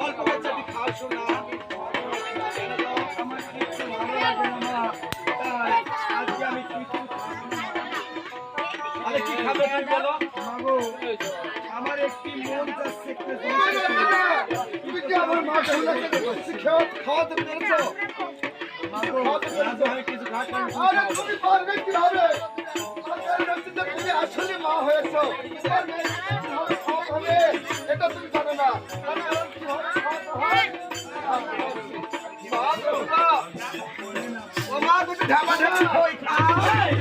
অল্প বাচ্চাটি খাও শোনা আমার কিছু ভালো লাগে না তাই আজকে আমি কিছু আরে কি খাবে তুমি বলো মাগো আমার একটি মন যাচ্ছে তুমি কি আমার মা ঝুলাকে দেখছি খাওয়াতে পেরেছো মাগো রাজু হয় কিছু ঘাট আরে তুমি পারবে কি হবে তুমি আসলে মা হয়েছো হবে এটা তুমি জানো না আমি আর কি হবে হয় ও মা তুমি ঢাবা ঢাবা কই খাও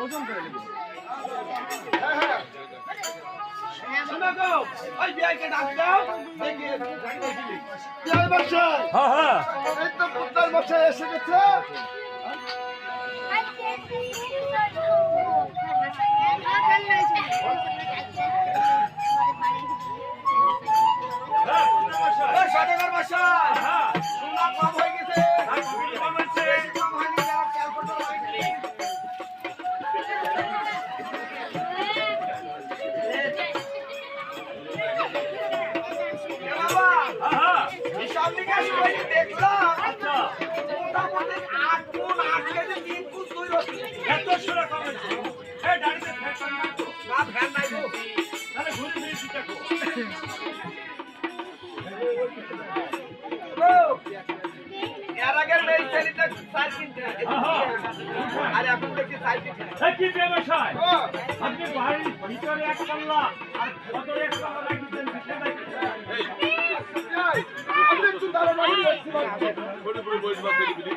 ওজন করে নেব শোনা গো ওই বিআইকে ডাক দাও দেখি বিআই বসে হ্যাঁ হ্যাঁ এই তো পুত্র বসে এসে গেছে সদাগর বসা হ্যাঁ সোনা কম হয়ে গেছে কম হয়েছে কম হয়নি যারা ক্যালকুলেটর লাগাইনি হিসাব নিকাশ করে দেখলাম আচ্ছা মোটামুটি 8 গুণ 8 কেজি 3 গুণ 2 রতি এত সুরা কমেছে এই গাড়িতে ফ্যান না তো না ফ্যান নাই গো তাহলে ঘুরে ঘুরে চিন্তা কর ও এর আগের মেল ছেলেটা সাইকেল আর এখন দেখি সাইকেল কি ব্যবসায় আপনি বাড়ির ভিতরে এক পাল্লা আর ভিতরে এক পাল্লা রাখছেন আপনি একটু দাঁড়ানো বড় বড় বয়স বাদ করে দিবি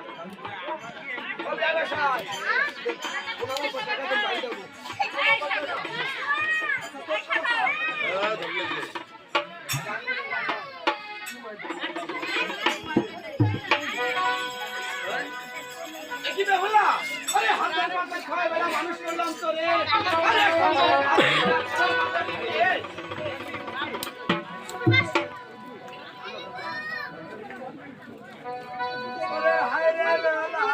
ও ব্যবসায় কোন টাকা তো পাই দেব কি বেহুলা আরে হাজার পাতা খায় বেলা মানুষ করলাম তো রে আরে ওরে হায় রে লালা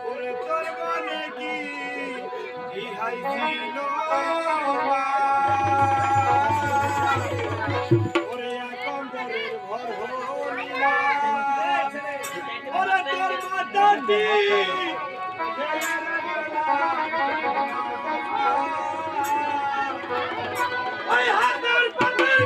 ওরে তোর মনে কি ইহাই ছিল ওরে কম্বরের ভর হইলা ওরে তোর মাতাটি ওই হাজার পাতার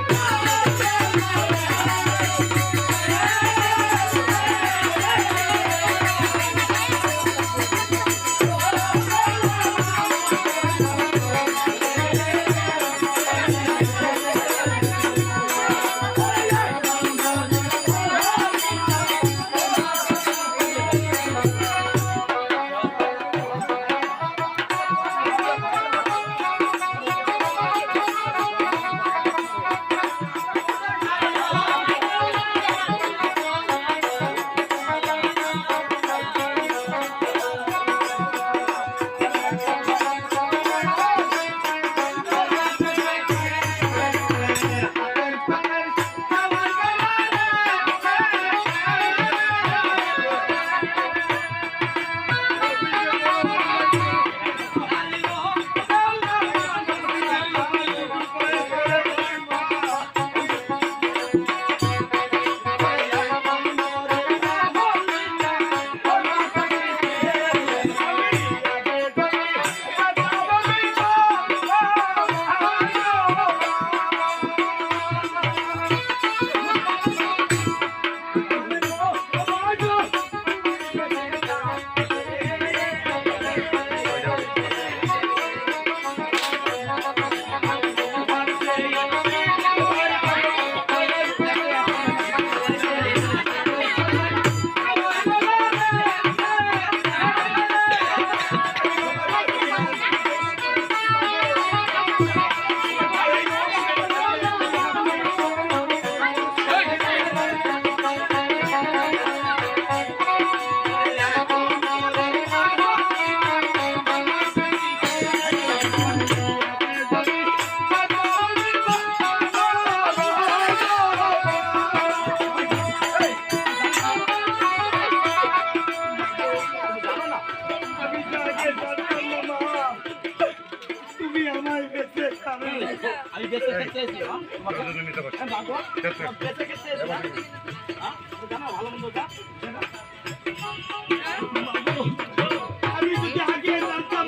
আমি বেঁচে খেতে চাইছি বেঁচে খেতে চাইছি জানো ভালো মন্দ যা আমি যদি আগে জানতাম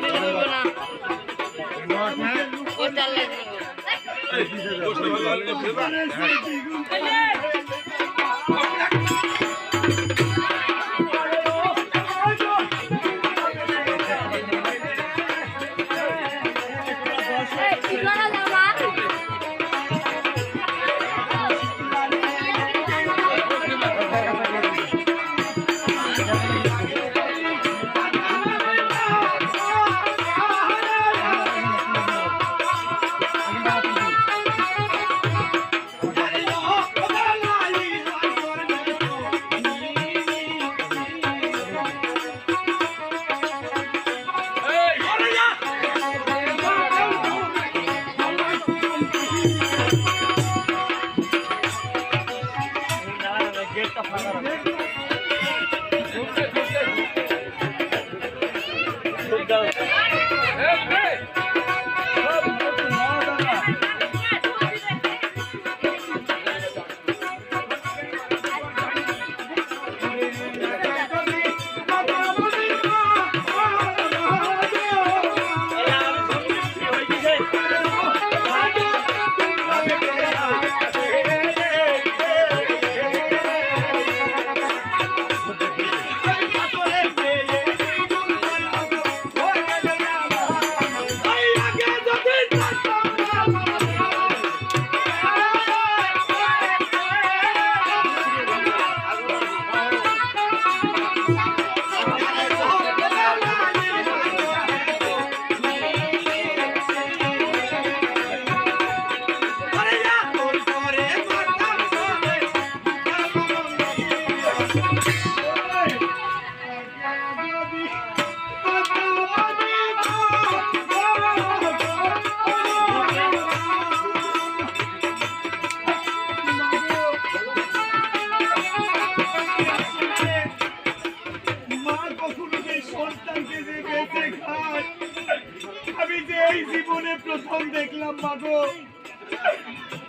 প্রথম দেখলাম মাগো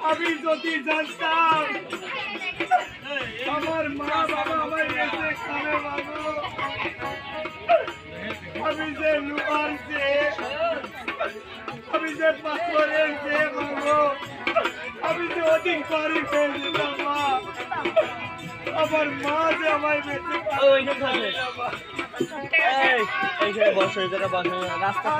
আমি যদি জানতাম আমার মা বাবা আমায় রেখে খাবে মাগো আমি যে লুপার যে আমি যে পাথরের যে মাগো আমি যে অধিক পারি হয়ে যেতাম মা আমার মা যে আমায় বেঁচে বসে রাস্তা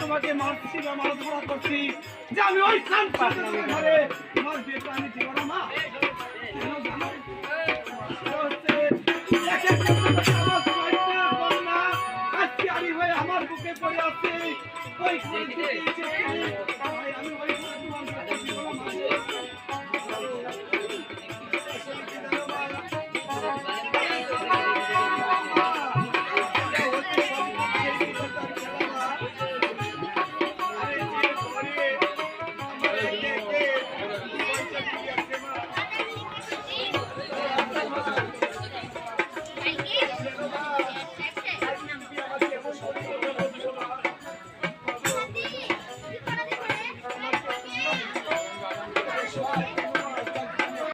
তোমাকে মারছি বা মারা ধরা করছি যে আমি ওই কান ঘরে তোমার বিয়েটা আমি দিব না মা আমার বুকে পড়ে আছে ওই আমি